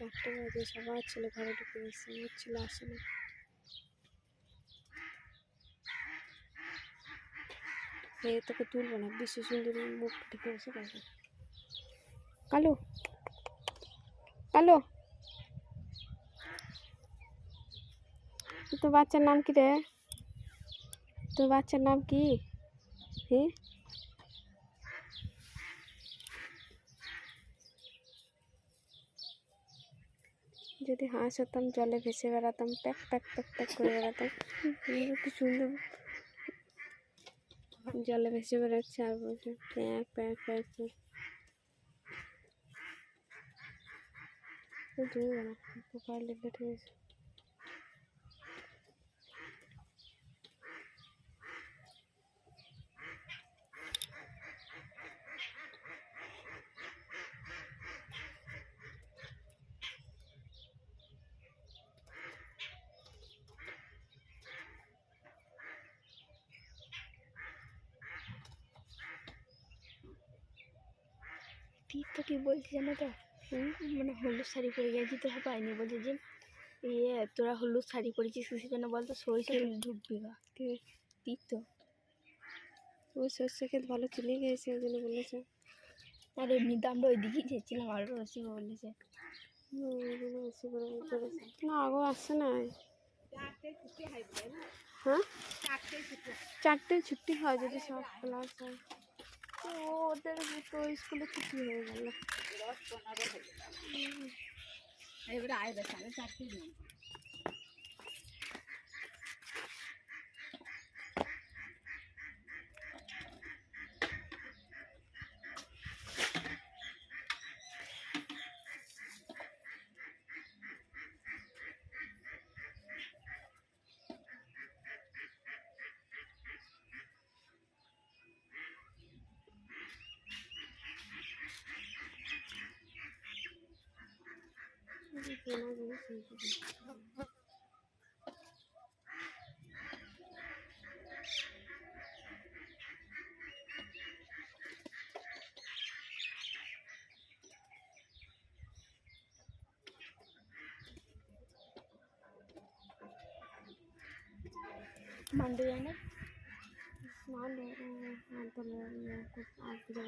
4টা বাজে, সবার ছেলে ঘরে ঢুকে গেছে, আমার ছেলে আসে না। তোকে তুলবো না, বিশ্ব সুন্দরী মুখ ঢেকে বসে থাকবে। কালু কালু, তোর বাচ্চার নাম কি রে? তোর বাচ্চার নাম কি? হ্যাঁ, যদি হাঁস হতাম জলে ভেসে বেড়াতাম, প্যাক প্যাক প্যাক প্যাক করে বেড়াতাম। কি সুন্দর জলে ভেসে বেড়াচ্ছে আর বলছে প্যাক প্যাক প্যাক। প্রোফাইল লেট হয়েছে। তো কি বলছি জানো তো, মানে হলুদ শাড়ি পরে গেছি তো পাইনি, বলছে যে তোরা হলুদ শাড়ি পরেছিস সেজন্য বলতো সরিষা তেল ঢুকবি গা। তো ওই সর্ষে খেতে ভালো চিনে গিয়েছে, ওই জন্য বলেছে। আর এমনিতে আমরা ওই দিকেই যেছিলাম, আরও রসিক বলেছে না আগো আসছে না। হ্যাঁ, 4টায় ছুটি হয় যদি সব ক্লাস হয়। তো ওদের তো স্কুলে ছুটি হয়ে গেল। এবারে আয়বে 4:30 দিন। মান্ডে যায় না, মান্ডে আর পুজো